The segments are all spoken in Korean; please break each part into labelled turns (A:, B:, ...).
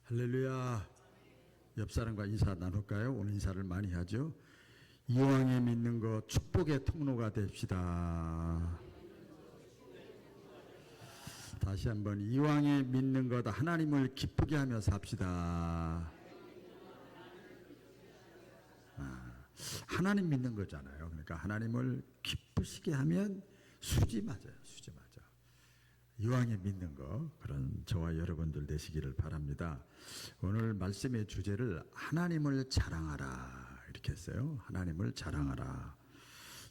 A: 할렐루야. 옆 사람과 인사 나눌까요? 오늘 인사를 많이 하죠. 이왕에 믿는 것 축복의 통로가 됩시다. 다시 한번 이왕에 믿는 것 하나님을 기쁘게 하며 삽시다. 하나님 믿는 거잖아요. 그러니까 하나님을 기쁘시게 하면 수지 맞아요. 수지 맞아. 이왕에 믿는 거, 그런 저와 여러분들 되시기를 바랍니다. 오늘 말씀의 주제를 하나님을 자랑하라 이렇게 했어요. 하나님을 자랑하라.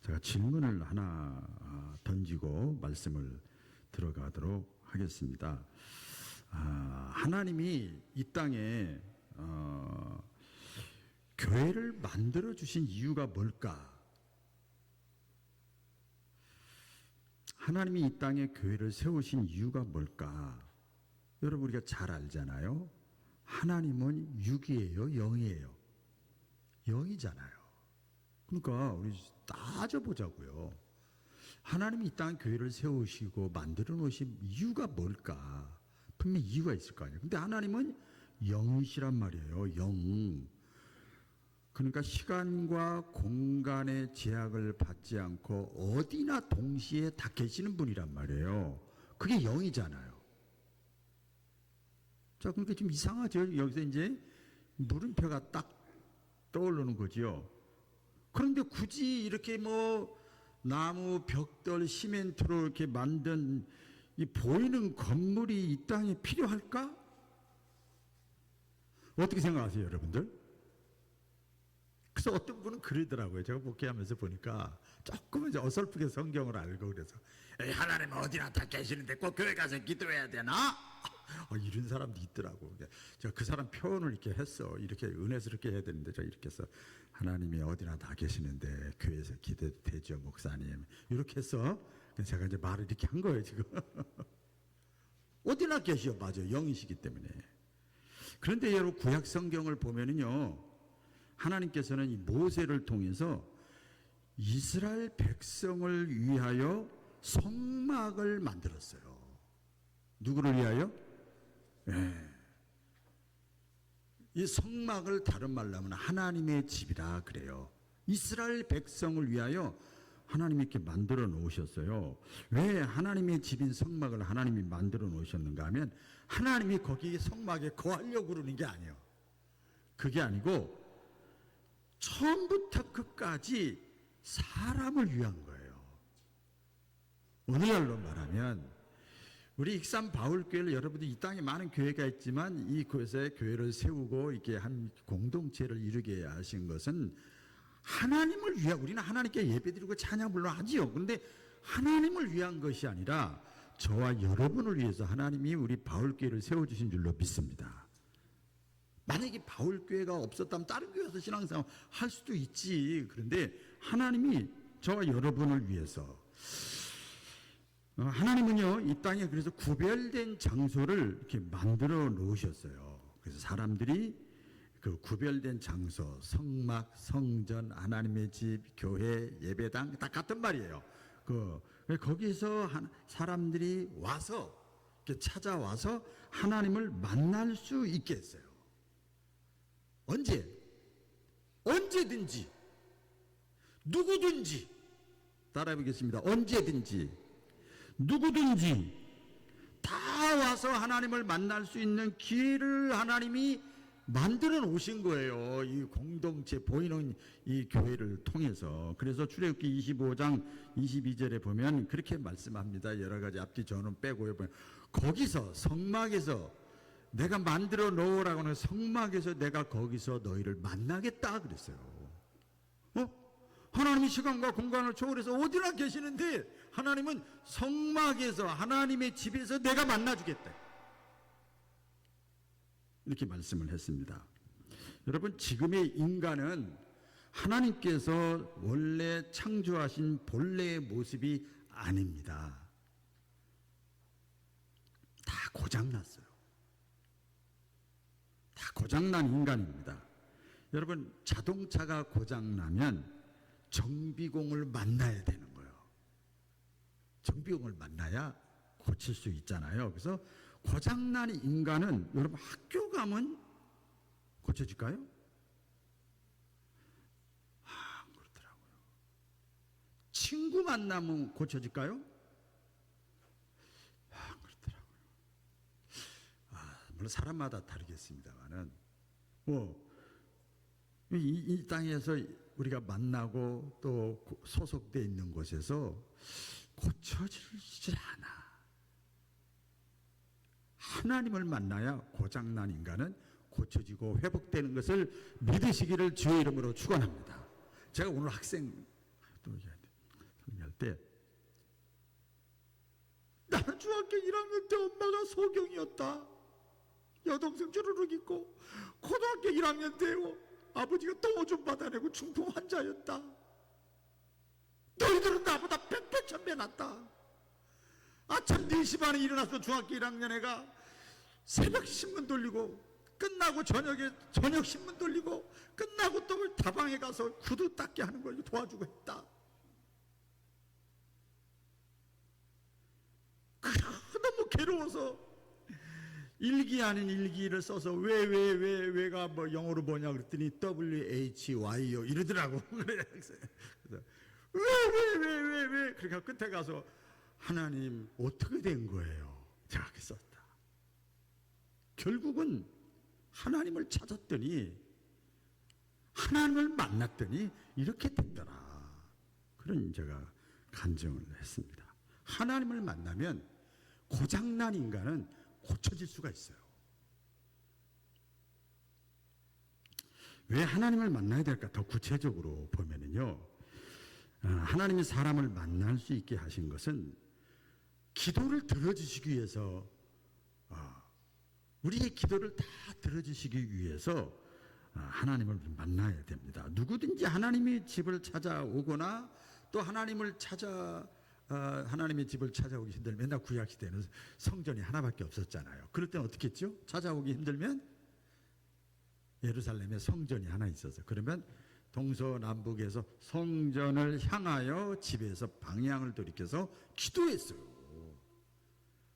A: 제가 질문을 하나 던지고 말씀을 들어가도록 하겠습니다. 하나님이 이 땅에 교회를 만들어 주신 이유가 뭘까? 하나님이 이 땅에 교회를 세우신 이유가 뭘까? 여러분 우리가 잘 알잖아요. 하나님은 육이에요, 영이에요? 영이잖아요. 그러니까 우리 따져보자고요. 하나님이 이 땅에 교회를 세우시고 만들어 놓으신 이유가 뭘까? 분명히 이유가 있을 거 아니에요. 근데 하나님은 영이시란 말이에요. 영. 그러니까 시간과 공간의 제약을 받지 않고 어디나 동시에 다 계시는 분이란 말이에요. 그게 영이잖아요. 자, 그러니까 좀 이상하죠. 여기서 이제 물음표가 딱 떠오르는 거지요. 그런데 굳이 이렇게 뭐 나무, 벽돌, 시멘트로 이렇게 만든 이 보이는 건물이 이 땅에 필요할까? 어떻게 생각하세요, 여러분들? 그래서 어떤 분은 그러더라고요. 제가 목회하면서 보니까 조금은 이제 어설프게 성경을 알고 그래서 하나님은 어디나 다 계시는데 꼭 교회 가서 기도해야 되나? 이런 사람도 있더라고. 제가 그 사람 표현을 이렇게 했어. 이렇게 은혜스럽게 해야 되는데 제가 이렇게 해서 하나님이 어디나 다 계시는데 교회에서 기도해도 되죠, 목사님. 이렇게 했어. 그래서 제가 이제 말을 이렇게 한 거예요, 지금. 어디나 계시오. 맞아요. 영이시기 때문에. 그런데 여러분 구약 성경을 보면은요. 하나님께서는 이 모세를 통해서 이스라엘 백성을 위하여 성막을 만들었어요. 누구를 위하여? 네. 이 성막을 다른 말로 하면 하나님의 집이라 그래요. 이스라엘 백성을 위하여 하나님이 이렇게 만들어 놓으셨어요. 왜 하나님의 집인 성막을 하나님이 만들어 놓으셨는가 하면 하나님이 거기 성막에 거하려고 그러는 게 아니에요. 그게 아니고 처음부터 끝까지 사람을 위한 거예요. 오늘날로 말하면 우리 익산 바울교회를 여러분들 이 땅에 많은 교회가 있지만 이곳에 교회를 세우고 이렇게 한 공동체를 이루게 하신 것은 하나님을 위한, 우리는 하나님께 예배드리고 찬양 물론 하지요. 그런데 하나님을 위한 것이 아니라 저와 여러분을 위해서 하나님이 우리 바울교회를 세워주신 줄로 믿습니다. 만약에 바울교회가 없었다면 다른 교회에서 신앙생활 할 수도 있지. 그런데 하나님이 저와 여러분을 위해서 하나님은요 이 땅에 그래서 구별된 장소를 이렇게 만들어 놓으셨어요. 그래서 사람들이 그 구별된 장소, 성막, 성전, 하나님의 집, 교회, 예배당 다 같은 말이에요. 거기서 사람들이 와서 이렇게 찾아와서 하나님을 만날 수 있게 했어요. 언제? 언제든지, 누구든지, 따라해보겠습니다. 언제든지, 누구든지 다 와서 하나님을 만날 수 있는 기회를 하나님이 만들어 놓으신 거예요. 이 공동체 보이는 이 교회를 통해서. 그래서 출애굽기 25장 22절에 보면 그렇게 말씀합니다. 여러 가지 앞뒤 저는 빼고요. 거기서 성막에서 내가 만들어 놓으라고 하는 성막에서 내가 거기서 너희를 만나겠다 그랬어요. 하나님이 시간과 공간을 초월해서 어디나 계시는데 하나님은 성막에서 하나님의 집에서 내가 만나주겠다. 이렇게 말씀을 했습니다. 여러분 지금의 인간은 하나님께서 원래 창조하신 본래의 모습이 아닙니다. 다 고장났어요. 다 고장난 인간입니다. 여러분 자동차가 고장나면 정비공을 만나야 되는 거예요. 정비공을 만나야 고칠 수 있잖아요. 그래서 고장난 인간은 여러분 학교 가면 고쳐질까요? 안 그렇더라고요. 친구 만나면 고쳐질까요? 안 그렇더라고요. 물론 사람마다 다르겠습니다만은 이 땅에서 우리가 만나고 또 소속되어 있는 곳에서 고쳐지질 않아. 하나님을 만나야 고장난 인간은 고쳐지고 회복되는 것을 믿으시기를 주의 이름으로 축원합니다. 제가 오늘 학생 설교할 때 나는 중학교 1학년 때 엄마가 소경이었다. 여동생 주르륵 있고 고등학교 1학년 때 아버지가 똥오줌 받아내고 중풍 환자였다. 너희들은 나보다 백배천배 낫다. 아침 4시 반에 일어나서 중학교 1학년 애가 새벽 신문 돌리고 끝나고 저녁 신문 돌리고 끝나고 또 다방에 가서 구두 닦게 하는 걸 도와주고 했다. 너무 괴로워서 일기 아닌 일기를 써서 왜가 뭐 영어로 뭐냐 그랬더니 WHYO 이러더라고. 그래서 왜 그러니까 끝에 가서 하나님 어떻게 된 거예요? 제가 그렇게 썼다. 결국은 하나님을 찾았더니 하나님을 만났더니 이렇게 됐더라. 그런 제가 간증을 했습니다. 하나님을 만나면 고장난 인간은 고쳐질 수가 있어요. 왜 하나님을 만나야 될까? 더 구체적으로 보면은요, 하나님이 사람을 만날 수 있게 하신 것은 기도를 들어주시기 위해서, 우리의 기도를 다 들어주시기 위해서 하나님을 만나야 됩니다. 누구든지 하나님의 집을 찾아오거나 또 하나님의 집을 찾아오기 힘들면, 맨날 구약 시대는 성전이 하나밖에 없었잖아요. 그럴 때는 어떻게 했죠? 찾아오기 힘들면 예루살렘에 성전이 하나 있어서, 그러면 동서남북에서 성전을 향하여 집에서 방향을 돌이켜서 기도했어요.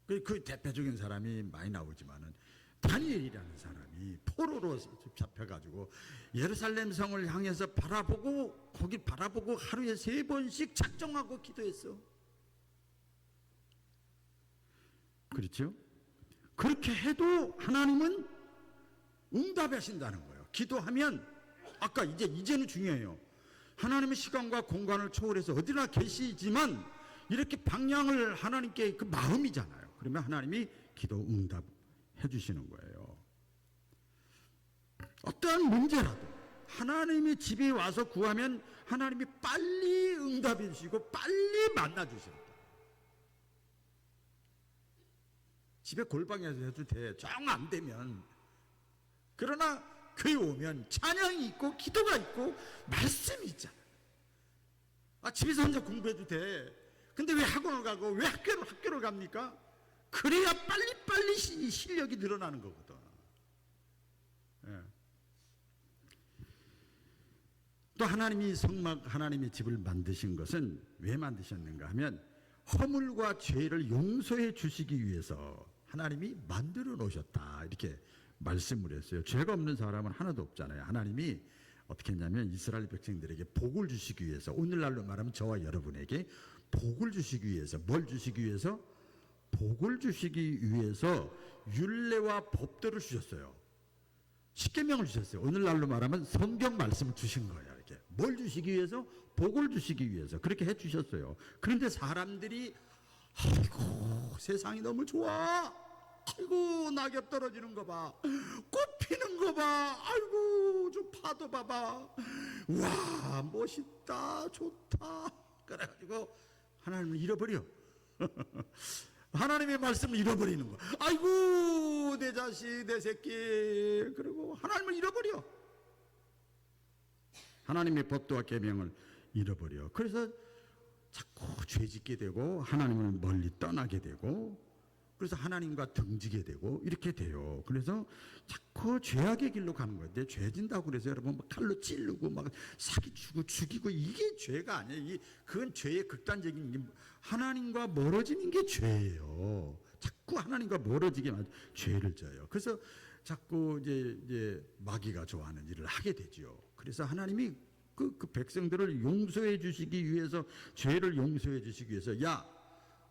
A: 그 대표적인 사람이 많이 나오지만은 다니엘이라는 사람이 포로로 잡혀가지고 예루살렘 성을 향해서 거기 바라보고 하루에 3번씩 작정하고 기도했어. 그렇죠? 그렇게 해도 하나님은 응답하신다는 거예요. 기도하면, 아까 이제는 중요해요. 하나님의 시간과 공간을 초월해서 어디나 계시지만 이렇게 방향을 하나님께 그 마음이잖아요. 그러면 하나님이 기도 응답해 주시는 거예요. 어떠한 문제라도 하나님의 집에 와서 구하면 하나님이 빨리 응답해 주시고 빨리 만나 주신다. 집에 골방에서 해도 돼. 정 안 되면. 그러나 교회 오면 찬양이 있고 기도가 있고 말씀이 있잖아. 집에서 혼자 공부해도 돼. 근데 왜 학원을 가고 왜 학교를 갑니까? 그래야 빨리 실력이 늘어나는 거거든. 예. 또 하나님의 집을 만드신 것은 왜 만드셨는가 하면 허물과 죄를 용서해 주시기 위해서 하나님이 만들어 놓으셨다. 이렇게 말씀을 했어요. 죄가 없는 사람은 하나도 없잖아요. 하나님이 어떻게 했냐면 이스라엘 백성들에게 복을 주시기 위해서, 오늘날로 말하면 저와 여러분에게 복을 주시기 위해서, 뭘 주시기 위해서? 복을 주시기 위해서 율례와 법도를 주셨어요. 십계명을 주셨어요. 오늘날로 말하면 성경 말씀을 주신 거예요. 이렇게 뭘 주시기 위해서? 복을 주시기 위해서 그렇게 해주셨어요. 그런데 사람들이 아이고 세상이 너무 좋아, 아이고 낙엽 떨어지는 거 봐, 꽃 피는 거 봐, 아이고 저 파도 봐봐, 와 멋있다 좋다, 그래가지고 하나님을 잃어버려. 하나님의 말씀을 잃어버리는 거. 아이고 내 자식 내 새끼, 그리고 하나님을 잃어버려. 하나님의 법도와 계명을 잃어버려. 그래서 자꾸 죄짓게 되고 하나님을 멀리 떠나게 되고, 그래서 하나님과 등지게 되고 이렇게 돼요. 그래서 자꾸 죄악의 길로 가는 거예요. 내 죄 진다고 그래서 여러분 막 칼로 찌르고 막 사기치고 죽이고 이게 죄가 아니에요. 그건 죄의 극단적인 게 하나님과 멀어지는 게 죄예요. 자꾸 하나님과 멀어지게 만 죄를 져요. 그래서 자꾸 이제 마귀가 좋아하는 일을 하게 되죠. 그래서 하나님이 그 백성들을 용서해 주시기 위해서, 죄를 용서해 주시기 위해서, 야,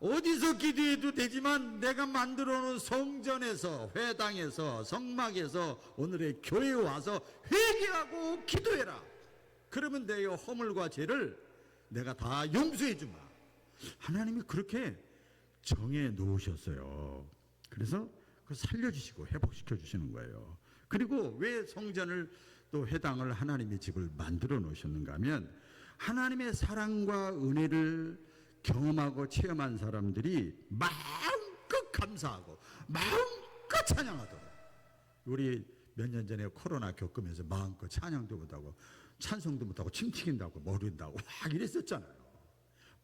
A: 어디서 기도해도 되지만 내가 만들어 놓은 성전에서, 회당에서, 성막에서 오늘의 교회에 와서 회개하고 기도해라. 그러면 내 허물과 죄를 내가 다 용서해 주마. 하나님이 그렇게 정해 놓으셨어요. 그래서 그걸 살려주시고 회복시켜 주시는 거예요. 그리고 왜 성전을 또 회당을 하나님의 집을 만들어 놓으셨는가 하면, 하나님의 사랑과 은혜를 경험하고 체험한 사람들이 마음껏 감사하고 마음껏 찬양하도록. 우리 몇 년 전에 코로나 겪으면서 마음껏 찬양도 못하고 찬송도 못하고 칭칭인다고 모른다고 막 이랬었잖아요.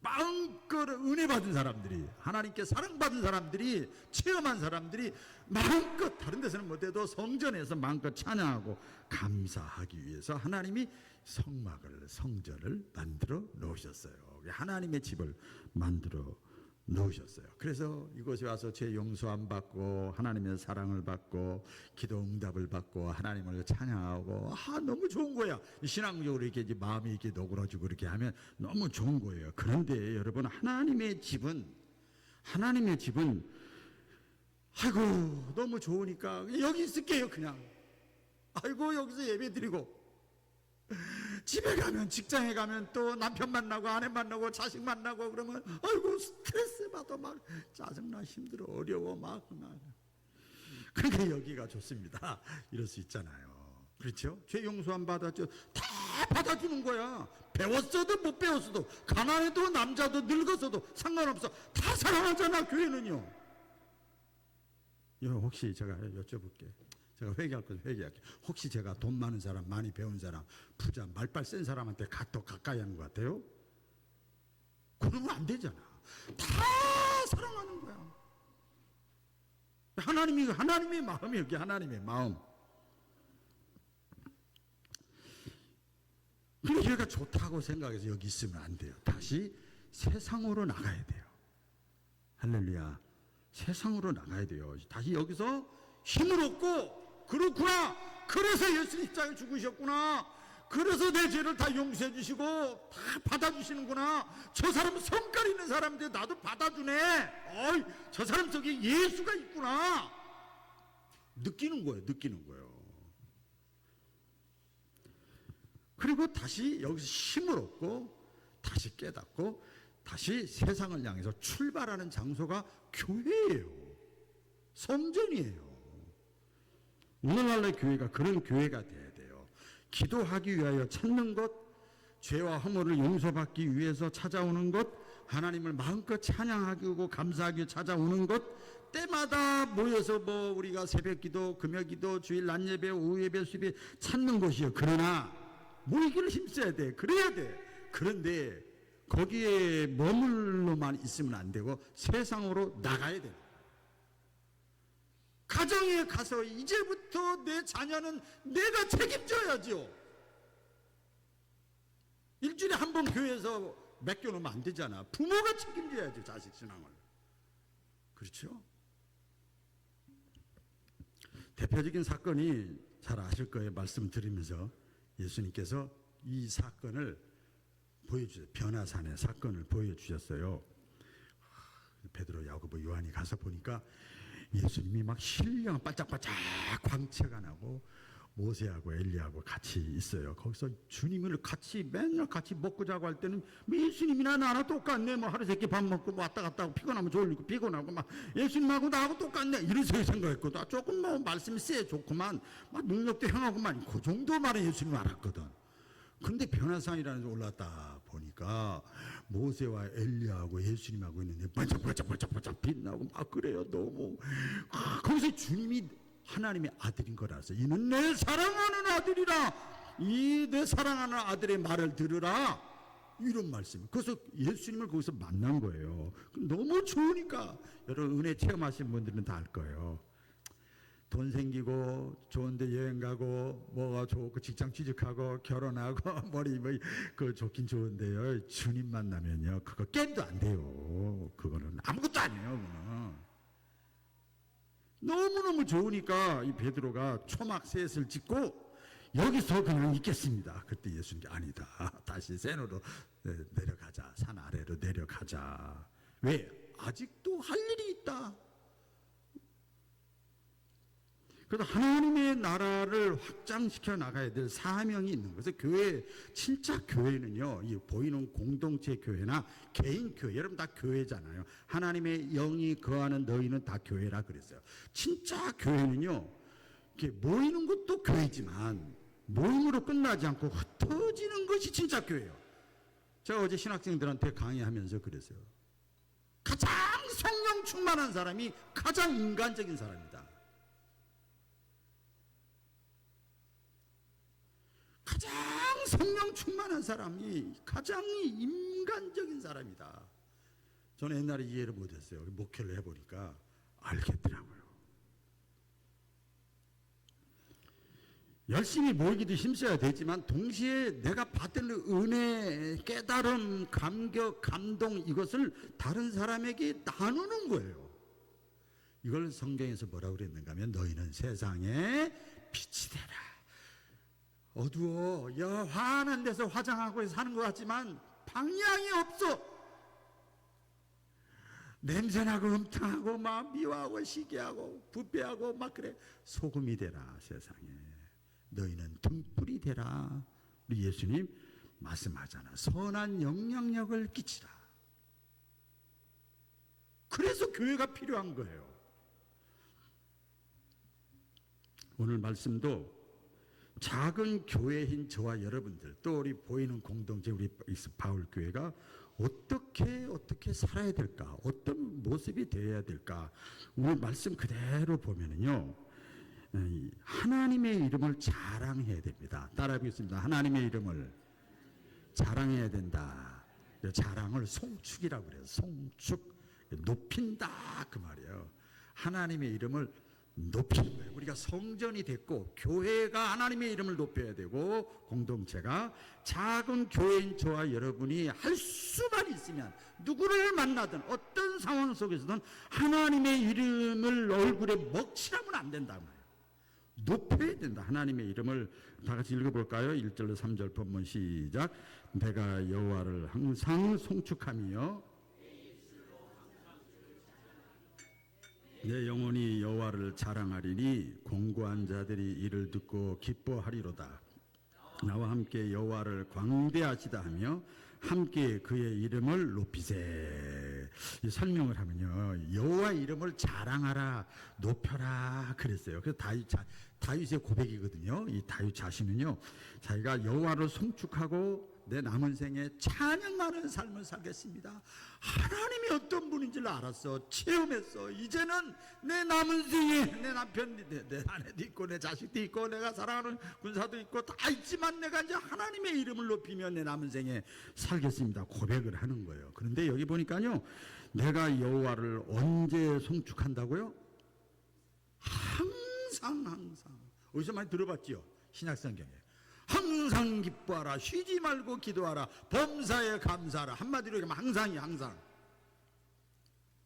A: 마음껏 은혜 받은 사람들이, 하나님께 사랑받은 사람들이, 체험한 사람들이 마음껏, 다른 데서는 못해도 성전에서 마음껏 찬양하고 감사하기 위해서 하나님이 성막을, 성전을 만들어 놓으셨어요. 하나님의 집을 만들어 놓으셨어요. 그래서 이곳에 와서 죄 용서함 받고 하나님의 사랑을 받고 기도 응답을 받고 하나님을 찬양하고, 너무 좋은 거야. 신앙적으로 이렇게 이제 마음이 이렇게 노그러지고 이렇게 하면 너무 좋은 거예요. 그런데 여러분, 하나님의 집은 아이고 너무 좋으니까 여기 있을게요. 그냥 아이고 여기서 예배 드리고, 집에 가면, 직장에 가면 또 남편 만나고 아내 만나고 자식 만나고 그러면 아이고 스트레스 받아, 막 짜증나, 힘들어, 어려워, 막. 그러니까 여기가 좋습니다. 이럴 수 있잖아요. 그렇죠? 죄 용서함 받았죠. 다 받아주는 거야. 배웠어도 못 배웠어도, 가난해도 남자도 늙었어도 상관없어. 다 사랑하잖아, 교회는요. 혹시 제가 여쭤볼게. 제가 회개할 건 회개할게요. 혹시 제가 돈 많은 사람, 많이 배운 사람, 부자, 말빨 센 사람한테 더 가까이 하는 것 같아요? 그러면 안 되잖아. 다 사랑하는 거야. 하나님의 마음이, 여기 하나님의 마음. 그리고 얘가 좋다고 생각해서 여기 있으면 안 돼요. 다시 세상으로 나가야 돼요. 할렐루야. 세상으로 나가야 돼요. 다시 여기서 힘을 얻고, 그렇구나, 그래서 예수 입장에 죽으셨구나, 그래서 내 죄를 다 용서해 주시고 다 받아주시는구나, 저 사람은 성깔 있는 사람인데 나도 받아주네, 저 사람 속에 예수가 있구나, 느끼는 거예요. 그리고 다시 여기서 힘을 얻고 다시 깨닫고 다시 세상을 향해서 출발하는 장소가 교회예요. 성전이에요. 오늘날의 교회가 그런 교회가 돼야 돼요. 기도하기 위하여 찾는 것, 죄와 허물을 용서받기 위해서 찾아오는 것, 하나님을 마음껏 찬양하고 감사하기 위해 찾아오는 것, 때마다 모여서 우리가 새벽기도, 금요기도, 주일 낮예배, 오후예배, 수예배 찾는 것이요. 그러나 모이기를 힘써야 돼. 그래야 돼. 그런데 거기에 머물러만 있으면 안 되고 세상으로 나가야 돼. 가정에 가서 이제부터 내 자녀는 내가 책임져야죠. 일주일에 한 번 교회에서 맡겨놓으면 안 되잖아. 부모가 책임져야죠, 자식 신앙을. 그렇죠? 대표적인 사건이 잘 아실 거예요. 말씀 드리면서 예수님께서 이 사건을 보여주셨어요. 변화산의 사건을 보여주셨어요. 베드로, 야고보, 요한이 가서 보니까 예수님이 막 신령 반짝반짝 광채가 나고 모세하고 엘리하고 같이 있어요. 거기서 주님을 맨날 같이 먹고 자고 할 때는 예수님이나 나랑 똑같네. 하루 세끼 밥 먹고 왔다 갔다 하고 피곤하면 졸리고 피곤하고 막 예수님하고 나하고 똑같네. 이래서 생각했고, 나 조금 말씀이 쎄 좋구만, 막 능력도 행하고만, 그 정도만의 예수님 알았거든. 근데 변화산이라는 데 올랐다 보니까 모세와 엘리야하고 예수님하고 있는데 반짝반짝 빛나고 막 그래요. 너무 거기서 주님이 하나님의 아들인 걸 알았어요. 이는 내 사랑하는 아들이라, 이 내 사랑하는 아들의 말을 들으라. 이런 말씀. 그래서 예수님을 거기서 만난 거예요. 너무 좋으니까. 여러분 은혜 체험하신 분들은 다 알 거예요. 돈 생기고 좋은데 여행 가고 뭐가 좋고 직장 취직하고 결혼하고 머리 그 좋긴 좋은데요. 주님 만나면요 그거 게임도 안 돼요. 그거는 아무것도 아니에요. 그거는 너무너무 좋으니까 이 베드로가 초막 셋을 짓고 여기서 그냥 있겠습니다. 그때 예수님이 아니다. 다시 세노로 내려가자. 산 아래로 내려가자. 왜? 아직도 할 일이 있다. 그래서 하나님의 나라를 확장시켜 나가야 될 사명이 있는 거예요. 그래서 교회, 진짜 교회는요, 이 보이는 공동체 교회나 개인 교회, 여러분 다 교회잖아요. 하나님의 영이 거하는 너희는 다 교회라 그랬어요. 진짜 교회는요, 이렇게 모이는 것도 교회지만 모임으로 끝나지 않고 흩어지는 것이 진짜 교회예요. 제가 어제 신학생들한테 강의하면서 그랬어요. 가장 성령 충만한 사람이 가장 인간적인 사람이다. 가장 성령 충만한 사람이 가장 인간적인 사람이다. 저는 옛날에 이해를 못했어요. 목회를 해보니까 알겠더라고요. 열심히 모이기도 힘써야 되지만 동시에 내가 받을 은혜, 깨달음, 감격, 감동 이것을 다른 사람에게 나누는 거예요. 이걸 성경에서 뭐라고 그랬는가 하면 너희는 세상의 빛이 되라. 어두워 환한 데서 화장하고 사는 것 같지만 방향이 없어. 냄새나고 음탕하고 막 미워하고 시기하고 부패하고 막 그래. 소금이 되라 세상에. 너희는 등불이 되라. 우리 예수님 말씀하잖아. 선한 영향력을 끼치라. 그래서 교회가 필요한 거예요. 오늘 말씀도 작은 교회인 저와 여러분들 또 우리 보이는 공동체 우리 바울교회가 어떻게 살아야 될까? 어떤 모습이 되어야 될까? 오늘 말씀 그대로 보면은요 하나님의 이름을 자랑해야 됩니다. 따라하겠습니다. 하나님의 이름을 자랑해야 된다. 자랑을 송축이라고 그래요. 송축, 높인다 그 말이에요. 하나님의 이름을 높이는 거예요. 우리가 성전이 됐고 교회가 하나님의 이름을 높여야 되고 공동체가 작은 교회인 저와 여러분이 할 수만 있으면 누구를 만나든 어떤 상황 속에서든 하나님의 이름을 얼굴에 먹칠하면 안 된다 말이에요. 높여야 된다. 하나님의 이름을 다 같이 읽어볼까요? 1절로 3절 본문 시작. 내가 여호와를 항상 송축하며 내 영혼이 여호와를 자랑하리니 공고한 자들이 이를 듣고 기뻐하리로다. 나와 함께 여호와를 광대하시다 하며 함께 그의 이름을 높이세. 이 설명을 하면요 여호와 이름을 자랑하라 높여라 그랬어요. 그래서 다윗의 고백이거든요. 이 다윗 자신은요 자기가 여호와를 송축하고 내 남은 생에 찬양하는 삶을 살겠습니다. 하나님이 어떤 분인지를 알았어. 체험했어. 이제는 내 남은 생에 내 남편, 내 아내도 있고 내 자식도 있고 내가 사랑하는 군사도 있고 다 있지만 내가 이제 하나님의 이름을 높이며 내 남은 생에 살겠습니다. 고백을 하는 거예요. 그런데 여기 보니까요 내가 여호와를 언제 송축한다고요? 항상. 어디서 많이 들어봤지요? 신약성경에. 항상 기뻐하라. 쉬지 말고 기도하라. 범사에 감사하라. 한마디로 얘기하면 항상.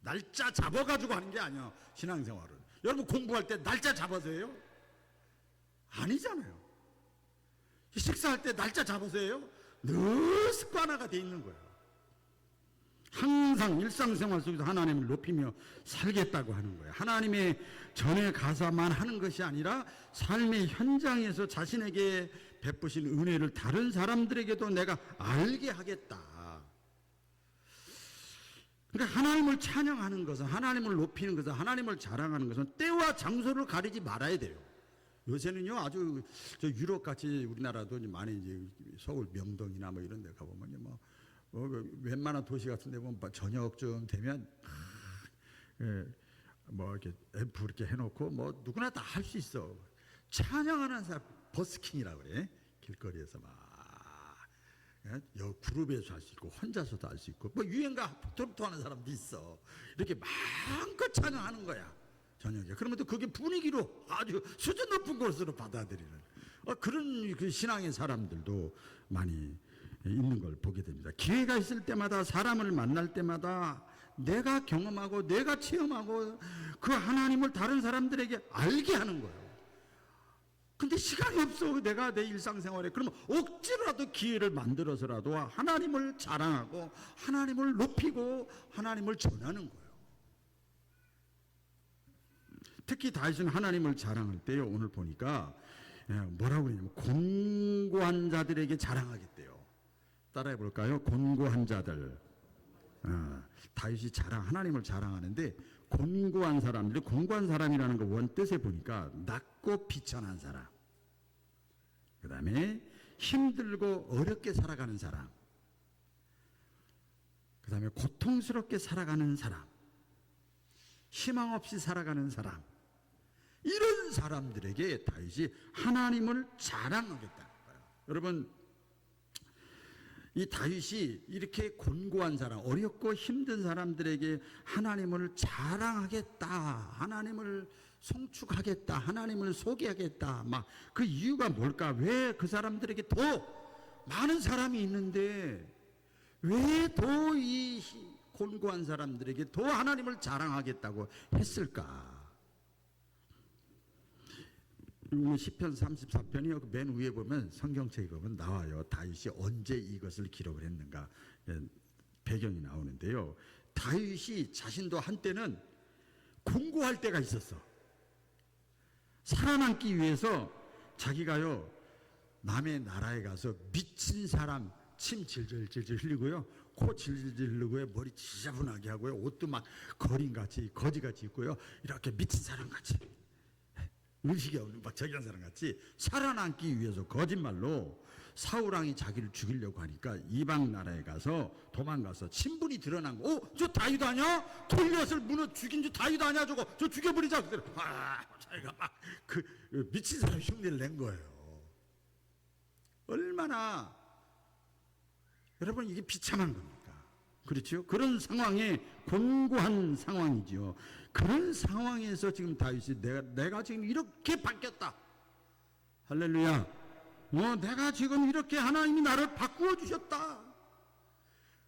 A: 날짜 잡아가지고 하는 게 아니야. 신앙생활은. 여러분 공부할 때 날짜 잡아서 해요? 아니잖아요. 식사할 때 날짜 잡아서 해요? 늘 습관화가 돼 있는 거예요. 항상 일상생활 속에서 하나님을 높이며 살겠다고 하는 거예요. 하나님의 전에 가서만 하는 것이 아니라 삶의 현장에서 자신에게 베푸신 은혜를 다른 사람들에게도 내가 알게 하겠다. 그러니까 하나님을 찬양하는 것은, 하나님을 높이는 것은, 하나님을 자랑하는 것은 때와 장소를 가리지 말아야 돼요. 요새는요 아주 유럽 같이 우리나라도 많이 이제 서울 명동이나 뭐 이런 데 가보면요 웬만한 도시 같은 데 보면 저녁쯤 되면 뭐 이렇게 앰프 이렇게 해놓고 뭐 누구나 다 할 수 있어. 찬양하는 사람 버스킹이라고 그래. 길거리에서 막 그룹에서 할 수 있고 혼자서도 할 수 있고 뭐 유행가 토토하는 사람도 있어. 이렇게 마음껏 찬양하는 거야 저녁에. 그러면 또 그게 분위기로 아주 수준 높은 것으로 받아들이는 그런 그 신앙의 사람들도 많이 있는 걸 보게 됩니다. 기회가 있을 때마다 사람을 만날 때마다 내가 경험하고 내가 체험하고 그 하나님을 다른 사람들에게 알게 하는 거예요. 근데 시간이 없어. 내가 내 일상생활에. 그러면 억지로라도 기회를 만들어서라도 하나님을 자랑하고 하나님을 높이고 하나님을 전하는 거예요. 특히 다윗은 하나님을 자랑할 때요, 오늘 보니까 뭐라고 그러냐면 곤고한 자들에게 자랑하겠대요. 따라해 볼까요? 곤고한 자들. 다윗이 하나님을 자랑하는데 곤고한 사람들이, 곤고한 사람이라는 거 원 뜻에 보니까 낮고 비천한 사람, 그 다음에 힘들고 어렵게 살아가는 사람, 그 다음에 고통스럽게 살아가는 사람, 희망 없이 살아가는 사람, 이런 사람들에게 다윗이 하나님을 자랑하겠다는 거예요. 여러분, 이 다윗이 이렇게 곤고한 사람, 어렵고 힘든 사람들에게 하나님을 자랑하겠다, 하나님을 송축하겠다, 하나님을 소개하겠다, 막 그 이유가 뭘까? 왜 그 사람들에게 더 많은 사람이 있는데 왜 더 이 곤고한 사람들에게 더 하나님을 자랑하겠다고 했을까? 시편 34편이 맨 위에 보면 성경책에 보면 나와요. 다윗이 언제 이것을 기록을 했는가 배경이 나오는데요. 다윗이 자신도 한때는 곤고할 때가 있었어. 살아남기 위해서 자기가요 남의 나라에 가서 미친 사람 침 질질질질 흘리고요, 코 질질질 흘리고요, 머리 지저분하게 하고요, 옷도 막 거린같이 거지같이 입고요, 이렇게 미친 사람같이 의식이 없는 막 저기한 사람 같이 살아남기 위해서 거짓말로 사울왕이 자기를 죽이려고 하니까 이방 나라에 가서 도망가서 친분이 드러난 거. 저 다윗 아니야? 골리앗을 무너 죽인 저 다윗 아니야? 저거 저 죽여버리자. 자기가 막 그 미친 사람 흉내를 낸 거예요. 얼마나 여러분 이게 비참한 겁니까? 그렇죠? 그런 상황에 곤고한 상황이죠. 그런 상황에서 지금 다윗이 내가 지금 이렇게 바뀌었다. 할렐루야. 내가 지금 이렇게 하나님이 나를 바꾸어 주셨다.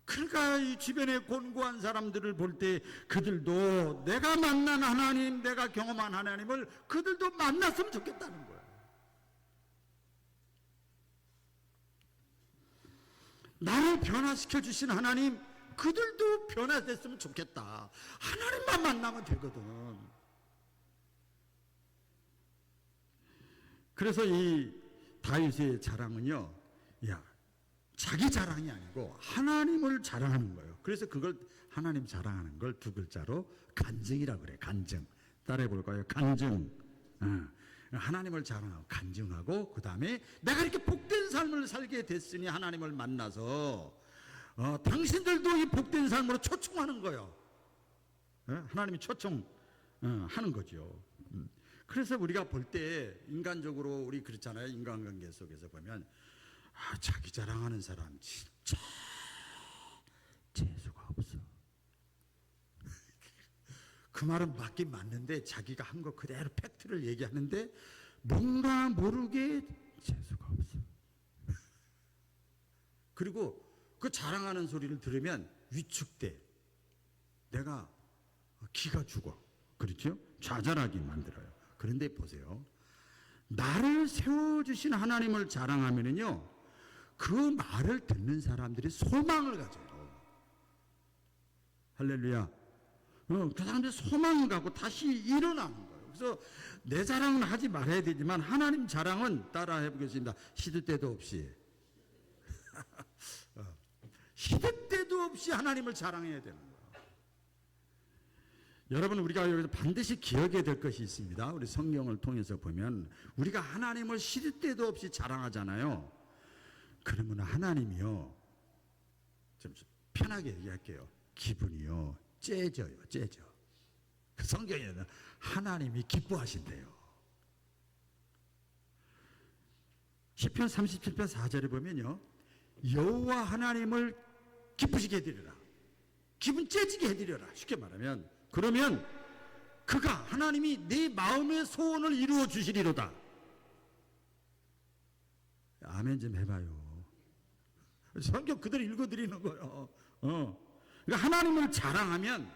A: 그러니까 이 주변에 곤고한 사람들을 볼 때 그들도 내가 만난 하나님, 내가 경험한 하나님을 그들도 만났으면 좋겠다는 거예요. 나를 변화시켜 주신 하나님, 그들도 변화됐으면 좋겠다. 하나님만 만나면 되거든. 그래서 이 다윗의 자랑은요, 자기 자랑이 아니고 하나님을 자랑하는 거예요. 그래서 그걸 하나님 자랑하는 걸 두 글자로 간증이라고 그래요. 간증. 따라해 볼까요? 간증. 하나님을 자랑하고 간증하고, 그 다음에 내가 이렇게 복된 삶을 살게 됐으니 하나님을 만나서 당신들도 이 복된 삶으로 초청하는 거예요. 하나님이 초청하는 거죠. 그래서 우리가 볼 때 인간적으로 우리 그렇잖아요. 인간관계 속에서 보면 자기 자랑하는 사람 진짜 재수가 없어. 그 말은 맞긴 맞는데 자기가 한 거 그대로 팩트를 얘기하는데 뭔가 모르게 재수가 없어. 그리고 그 자랑하는 소리를 들으면 위축돼. 내가 기가 죽어. 그렇죠? 좌절하게 만들어요. 그런데 보세요. 나를 세워주신 하나님을 자랑하면은요, 그 말을 듣는 사람들이 소망을 가져요. 할렐루야. 그 사람들이 소망을 갖고 다시 일어나는 거예요. 그래서 내 자랑은 하지 말아야 되지만 하나님 자랑은 따라 해보겠습니다. 시도 때도 없이. 시도 때도 없이 하나님을 자랑해야 되는 거예요. 여러분, 우리가 여기서 반드시 기억해야 될 것이 있습니다. 우리 성경을 통해서 보면 우리가 하나님을 시도 때도 없이 자랑하잖아요. 그러면 하나님이요, 좀 편하게 얘기할게요. 기분이요 째져요. 째져. 성경에는 하나님이 기뻐하신대요. 시편 37편 4절에 보면요, 여호와 하나님을 기쁘시게 해드려라. 기분 째지게 해드려라. 쉽게 말하면. 그러면 그가 하나님이 내 마음의 소원을 이루어 주시리로다. 아멘 좀 해봐요. 성경 그대로 읽어드리는 거예요. 그러니까 하나님을 자랑하면,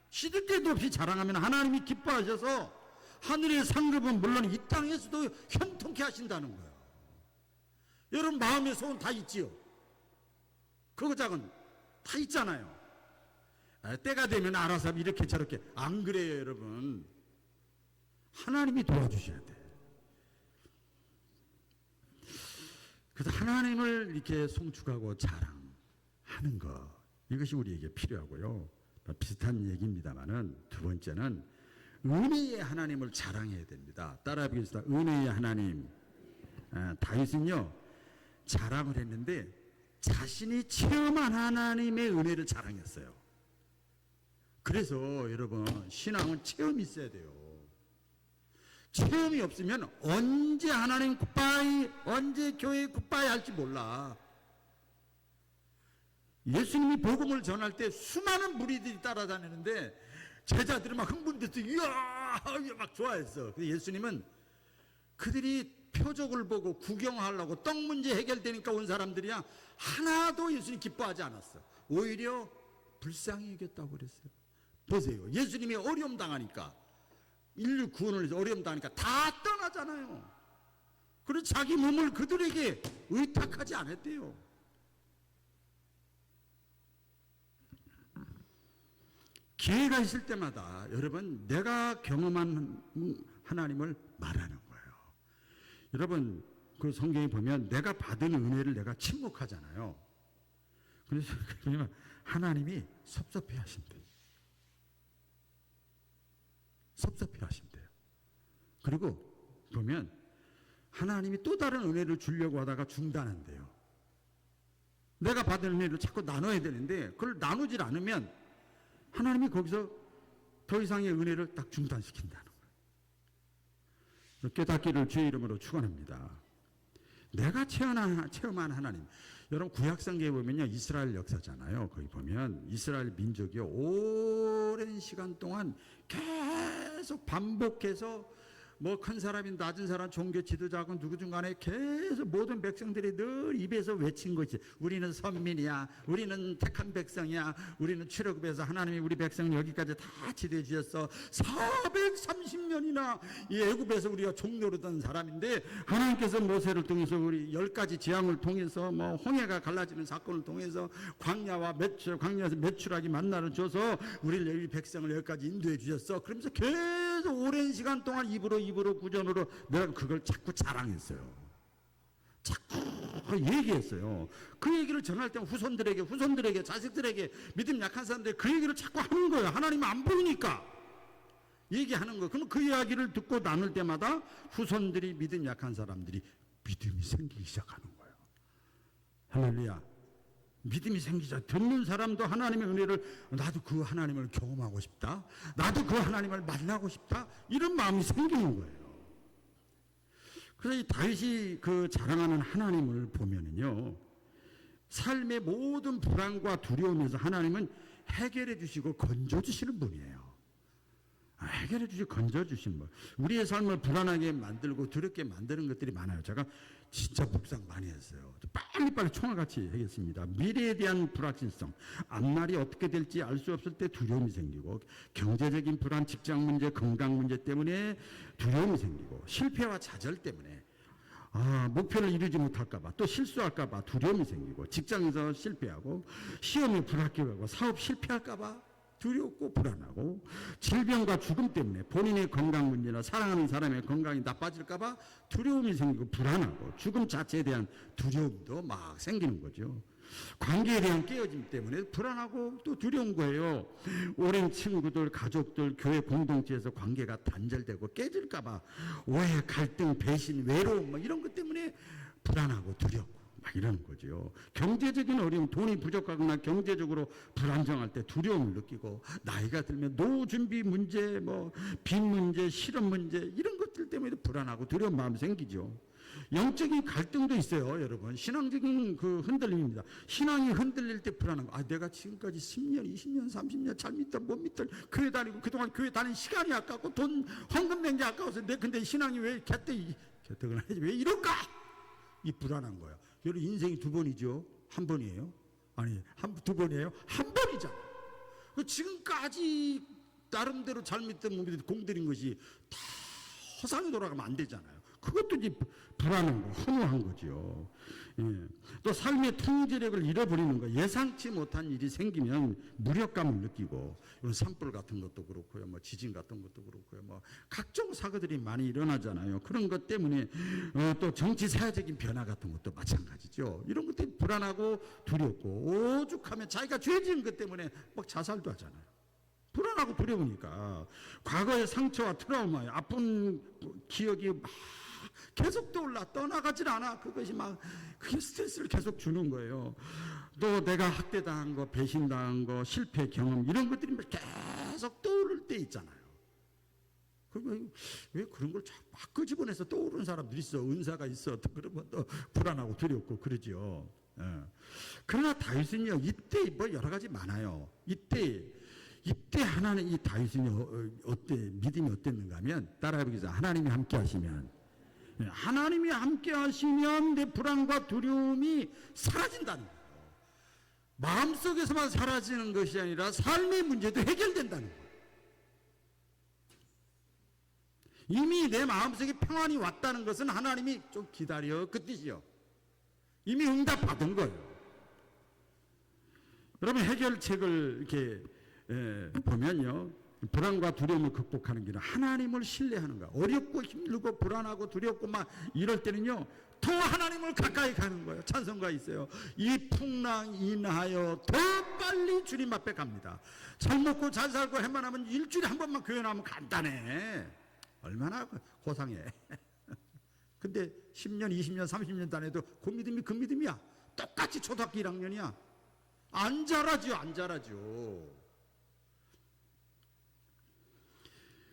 A: 시들 때도 없이 자랑하면 하나님이 기뻐하셔서 하늘의 상급은 물론 이 땅에서도 현통케 하신다는 거예요. 여러분 마음의 소원 다 있지요? 크고 작은 다 있잖아요. 때가 되면 알아서 이렇게 저렇게. 안 그래요 여러분. 하나님이 도와주셔야 돼. 그래서 하나님을 이렇게 송축하고 자랑하는 것, 이것이 우리에게 필요하고요. 비슷한 얘기입니다만은, 두 번째는 은혜의 하나님을 자랑해야 됩니다. 따라해 보겠습니다. 은혜의 하나님. 다윗은요 자랑을 했는데 자신이 체험한 하나님의 은혜를 자랑했어요. 그래서 여러분 신앙은 체험이 있어야 돼요. 체험이 없으면 언제 하나님 굿바이, 언제 교회 굿바이 할지 몰라. 예수님이 복음을 전할 때 수많은 무리들이 따라다니는데 제자들은 막 흥분돼서 이야 막 좋아했어. 근데 예수님은 그들이 표적을 보고 구경하려고 떡 문제 해결되니까 온 사람들이야 하나도 예수님 기뻐하지 않았어. 오히려 불쌍히 여겼다고 그랬어요. 보세요. 예수님이 어려움 당하니까, 인류 구원을 위해서 어려움 당하니까 다 떠나잖아요. 그래서 자기 몸을 그들에게 의탁하지 않았대요. 기회가 있을 때마다 여러분 내가 경험한 하나님을 말하는 거예요. 여러분 그 성경에 보면 내가 받은 은혜를 내가 침묵하잖아요. 그래서 그러면 하나님이 섭섭해 하신대요. 섭섭해 하신대요. 그리고 보면 하나님이 또 다른 은혜를 주려고 하다가 중단한대요. 내가 받은 은혜를 자꾸 나눠야 되는데 그걸 나누질 않으면 하나님이 거기서 더 이상의 은혜를 딱 중단시킨다는 거예요. 깨닫기를 주의 이름으로 축원합니다. 내가 체험한 하나님. 여러분 구약성경에 보면요 이스라엘 역사잖아요. 거기 보면 이스라엘 민족이 오랜 시간 동안 계속 반복해서 뭐 큰 사람이 낮은 사람 종교 지도자건 누구든 간에 계속 모든 백성들이 늘 입에서 외친 것이 우리는 선민이야, 우리는 택한 백성이야, 우리는 출애굽에서 하나님이 우리 백성을 여기까지 다 지도해 주셨어. 430년이나 이 애굽에서 우리가 종노릇던 사람인데 하나님께서 모세를 통해서 우리 10가지 재앙을 통해서 뭐 홍해가 갈라지는 사건을 통해서 광야에서 메추라기 만나를 줘서 우리 백성을 여기까지 인도해 주셨어. 그러면서 계속 오랜 시간 동안 입으로 구전으로 내가 그걸 자꾸 자랑했어요. 자꾸 얘기했어요. 그 얘기를 전할 때 후손들에게 자식들에게 믿음 약한 사람들에게 그 얘기를 자꾸 하는 거예요. 하나님 안 보이니까 얘기하는 거예요. 그럼 그 이야기를 듣고 나눌 때마다 후손들이 믿음 약한 사람들이 믿음이 생기기 시작하는 거예요. 할렐루야. 믿음이 생기자. 듣는 사람도 하나님의 은혜를, 나도 그 하나님을 경험하고 싶다, 나도 그 하나님을 만나고 싶다, 이런 마음이 생기는 거예요. 그래서 이 다윗이 그 자랑하는 하나님을 보면은요 삶의 모든 불안과 두려움에서 하나님은 해결해 주시고 건져 주시는 분이에요. 해결해 주시고 건져 주시는 분. 우리의 삶을 불안하게 만들고 두렵게 만드는 것들이 많아요. 제가 진짜 묵상 많이 했어요. 빨리빨리 총알같이 하겠습니다. 미래에 대한 불확실성, 앞날이 어떻게 될지 알 수 없을 때 두려움이 생기고, 경제적인 불안, 직장 문제, 건강 문제 때문에 두려움이 생기고, 실패와 좌절 때문에 목표를 이루지 못할까봐, 또 실수할까봐 두려움이 생기고, 직장에서 실패하고, 시험에 불합격하고, 사업 실패할까봐 두렵고 불안하고, 질병과 죽음 때문에 본인의 건강 문제나 사랑하는 사람의 건강이 나빠질까봐 두려움이 생기고 불안하고, 죽음 자체에 대한 두려움도 막 생기는 거죠. 관계에 대한 깨어짐 때문에 불안하고 또 두려운 거예요. 오랜 친구들, 가족들, 교회 공동체에서 관계가 단절되고 깨질까봐 오해, 갈등, 배신, 외로움 뭐 이런 것 때문에 불안하고 두렵고 막 이러는 거죠. 경제적인 어려움, 돈이 부족하거나 경제적으로 불안정할 때 두려움을 느끼고, 나이가 들면 노후 준비 문제, 뭐 빚 문제, 실업 문제 이런 것들 때문에 불안하고 두려운 마음이 생기죠. 영적인 갈등도 있어요, 여러분. 신앙적인 그 흔들림입니다. 신앙이 흔들릴 때 불안한 거. 내가 지금까지 10년, 20년, 30년 잘 믿다 못 믿다 교회 다니고 그동안 교회 다닌 시간이 아깝고 돈 헌금 낸 게 아까워서 근데 신앙이 왜 개떡을 하지? 왜 이럴까? 이 불안한 거야. 여러분 인생이 두 번이죠. 한 번이에요? 아니, 두 번이에요? 한 번이잖아. 지금까지 나름대로 잘 믿던 못 믿던 공들인 것이 다 허상에 돌아가면 안 되잖아요. 그것도 이제 불안한 거, 허무한 거죠. 예. 또 삶의 통제력을 잃어버리는 거, 예상치 못한 일이 생기면 무력감을 느끼고, 이런 산불 같은 것도 그렇고요, 뭐 지진 같은 것도 그렇고요, 뭐 각종 사고들이 많이 일어나잖아요. 그런 것 때문에 또 정치 사회적인 변화 같은 것도 마찬가지죠. 이런 것들이 불안하고 두렵고 오죽하면 자기가 죄지은 것 때문에 막 자살도 하잖아요. 불안하고 두려우니까 과거의 상처와 트라우마, 아픈 기억이 막 계속 떠나가질 않아. 그것이 막 그게 스트레스를 계속 주는 거예요. 또 내가 학대당한 거, 배신당한 거, 실패 경험 이런 것들이 계속 떠오를 때 있잖아요. 왜 그런 걸 막 끄집어내서 떠오르는 사람들이 있어. 은사가 있어. 또 그러면 또 불안하고 두렵고 그러죠. 예. 그러나 다윗은요, 이때 뭐 여러 가지 많아요. 이때 하나는 이 다윗은 믿음이 어땠는가 하면 따라해보겠습니다. 하나님이 함께 하시면, 하나님이 함께 하시면 내 불안과 두려움이 사라진다는 거예요. 마음속에서만 사라지는 것이 아니라 삶의 문제도 해결된다는 거예요. 이미 내 마음속에 평안이 왔다는 것은 하나님이 좀 기다려 그 뜻이요. 이미 응답받은 거예요. 여러분 해결책을 이렇게 보면요, 불안과 두려움을 극복하는 길은 하나님을 신뢰하는 거야. 어렵고 힘들고 불안하고 두렵고 막 이럴 때는요, 더 하나님을 가까이 가는 거예요. 찬송가 있어요. 이 풍랑 인하여 더 빨리 주님 앞에 갑니다. 잘 먹고 잘 살고 해만하면 일주일에 한 번만 교회 나오면 간단해. 얼마나 고상해. 근데 10년, 20년, 30년 다녀도 그 믿음이 그 믿음이야. 똑같이 초등학교 1학년이야. 안 자라죠, 안 자라죠.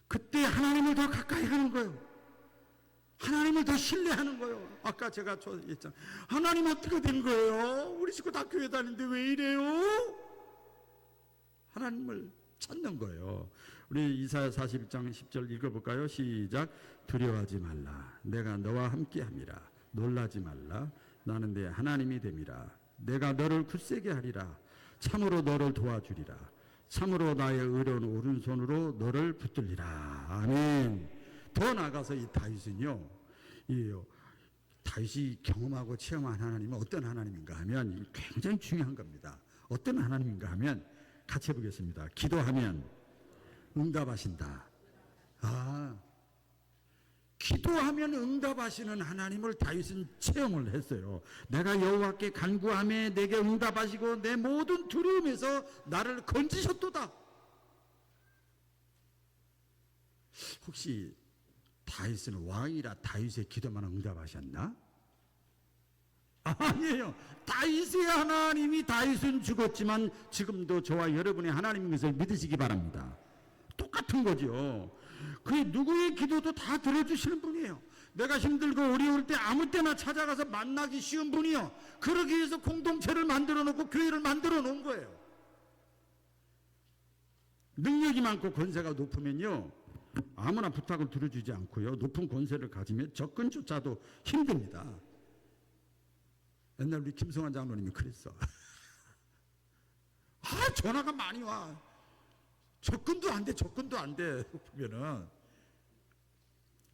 A: 그때 하나님을 더 가까이 가는 거예요. 하나님을 더 신뢰하는 거예요. 아까 제가 얘기했잖아요. 하나님 어떻게 된 거예요? 우리 식구 다 교회 다니는데 왜 이래요? 하나님을 찾는 거예요. 우리 이사야 41장 10절 읽어볼까요? 시작. 두려워하지 말라. 내가 너와 함께함이라. 놀라지 말라. 나는 내 하나님이 됨이라. 내가 너를 굳세게 하리라. 참으로 너를 도와주리라. 참으로 나의 의로운 오른손으로 너를 붙들리라. 아멘. 더 나아가서 이 다윗은요, 다윗이 경험하고 체험한 하나님은 어떤 하나님인가 하면 굉장히 중요한 겁니다. 어떤 하나님인가 하면 같이 해보겠습니다. 기도하면 응답하신다. 기도하면 응답하시는 하나님을 다윗은 체험을 했어요. 내가 여호와께 간구하며 내게 응답하시고 내 모든 두려움에서 나를 건지셨도다. 혹시 다윗은 왕이라 다윗의 기도만 응답하셨나? 아니에요. 다윗의 하나님이, 다윗은 죽었지만 지금도 저와 여러분의 하나님인 것을 믿으시기 바랍니다. 똑같은 거죠. 그 누구의 기도도 다 들어주시는 분이에요. 내가 힘들고 어려울 때 아무 때나 찾아가서 만나기 쉬운 분이요. 그러기 위해서 공동체를 만들어 놓고 교회를 만들어 놓은 거예요. 능력이 많고 권세가 높으면요, 아무나 부탁을 들어주지 않고요, 높은 권세를 가지면 접근조차도 힘듭니다. 옛날 우리 김성환 장로님이 그랬어. 전화가 많이 와. 접근도 안 돼. 보면은.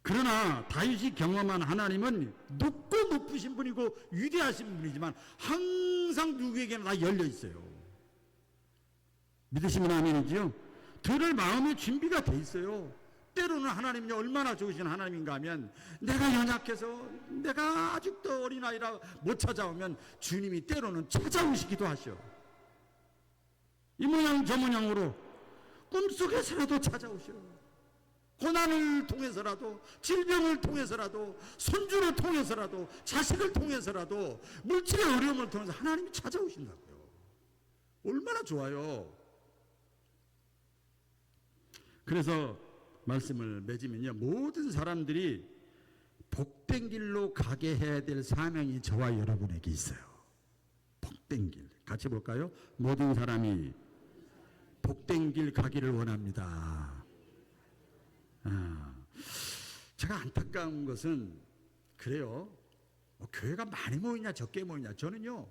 A: 그러나 다윗이 경험한 하나님은 높고 높으신 분이고 위대하신 분이지만 항상 누구에게나 다 열려 있어요. 믿으시면 아멘이지요? 들을 마음의 준비가 돼 있어요. 때로는 하나님이 얼마나 좋으신 하나님인가 하면, 내가 연약해서 내가 아직도 어린아이라 못 찾아오면 주님이 때로는 찾아오시기도 하셔. 이 모양 저 모양으로 꿈속에서라도 찾아오셔. 고난을 통해서라도, 질병을 통해서라도, 손주를 통해서라도, 자식을 통해서라도, 물질의 어려움을 통해서 하나님이 찾아오신다고요. 얼마나 좋아요. 그래서 말씀을 맺으면요, 모든 사람들이 복된 길로 가게 해야 될 사명이 저와 여러분에게 있어요. 복된 길. 같이 볼까요? 모든 사람이 복된 길 가기를 원합니다. 제가 안타까운 것은 그래요. 교회가 많이 모이냐 적게 모이냐, 저는요,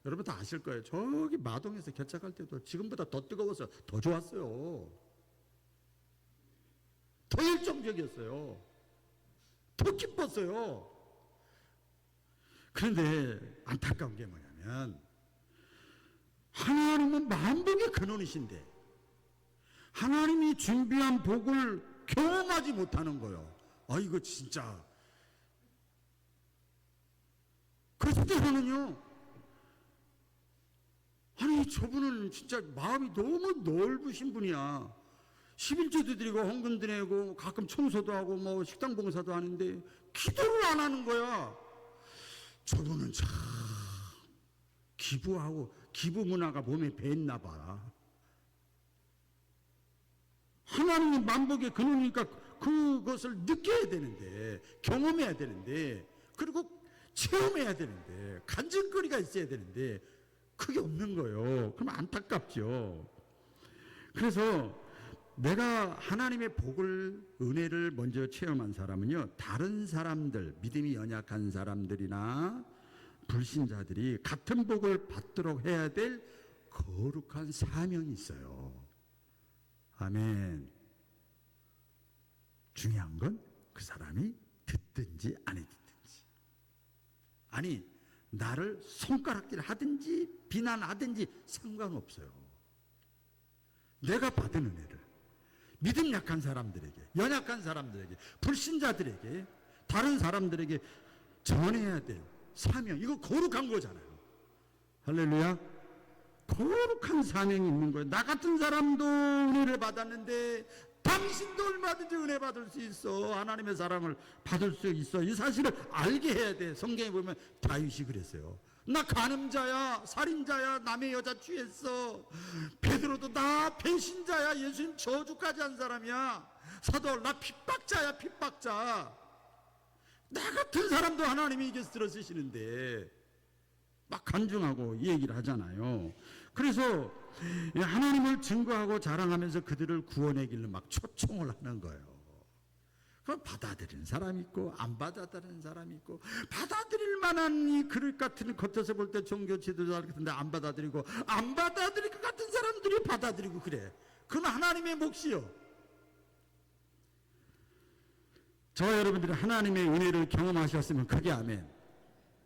A: 여러분 다 아실 거예요. 저기 마동에서 개척할 때도 지금보다 더 뜨거워서 더 좋았어요. 더 열정적이었어요. 더 기뻤어요. 그런데 안타까운 게 뭐냐면, 하나님은 만복의 근원이신데 하나님이 준비한 복을 경험하지 못하는 거예요. 이거 진짜. 그래서 때로는요, 아니 저분은 진짜 마음이 너무 넓으신 분이야. 11조도 드리고 헌금도 내고 가끔 청소도 하고 뭐 식당 봉사도 하는데 기도를 안 하는 거야. 저분은 참 기부하고 기부 문화가 몸에 배있나 봐. 하나님이 만복의 근원이니까 그것을 느껴야 되는데, 경험해야 되는데, 그리고 체험해야 되는데, 간증거리가 있어야 되는데 그게 없는 거예요. 그럼 안타깝죠. 그래서 내가 하나님의 복을, 은혜를 먼저 체험한 사람은요, 다른 사람들, 믿음이 연약한 사람들이나 불신자들이 같은 복을 받도록 해야 될 거룩한 사명이 있어요. 아멘. 중요한 건 그 사람이 듣든지 안 듣든지, 아니 나를 손가락질 하든지 비난하든지 상관없어요. 내가 받은 은혜를 믿음 약한 사람들에게, 연약한 사람들에게, 불신자들에게, 다른 사람들에게 전해야 될 사명, 이거 거룩한 거잖아요. 할렐루야. 거룩한 사명이 있는 거예요. 나 같은 사람도 은혜를 받았는데 당신도 얼마든지 은혜 받을 수 있어. 하나님의 사랑을 받을 수 있어. 이 사실을 알게 해야 돼. 성경에 보면 다윗이 그랬어요. 나 간음자야, 살인자야, 남의 여자 취했어. 베드로도 나 배신자야, 예수님 저주까지 한 사람이야. 사도 나 핍박자야, 핍박자. 나 같은 사람도 하나님이 이겨 들어 쓰시는데 막 간증하고 이 얘기를 하잖아요. 그래서 하나님을 증거하고 자랑하면서 그들을 구원의 길로 막 초청을 하는 거예요. 그럼 받아들이는 사람이 있고 안 받아들이는 사람이 있고, 받아들일 만한 이 그릇 같은, 겉에서 볼 때 종교 지도자 같은데 안 받아들이고, 안 받아들일 것 같은 사람들이 받아들이고 그래. 그건 하나님의 몫이요. 저와 여러분들이 하나님의 은혜를 경험하셨으면 크게 아멘.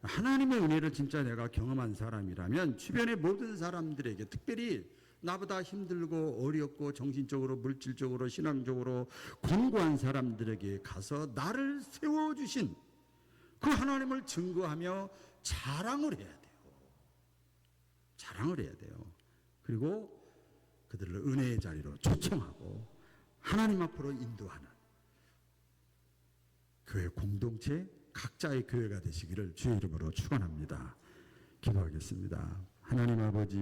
A: 하나님의 은혜를 진짜 내가 경험한 사람이라면 주변의 모든 사람들에게, 특별히 나보다 힘들고 어렵고 정신적으로, 물질적으로, 신앙적으로 권고한 사람들에게 가서 나를 세워주신 그 하나님을 증거하며 자랑을 해야 돼요. 자랑을 해야 돼요. 그리고 그들을 은혜의 자리로 초청하고 하나님 앞으로 인도하는 교회 공동체, 각자의 교회가 되시기를 주의 이름으로 축원합니다. 기도하겠습니다. 하나님 아버지,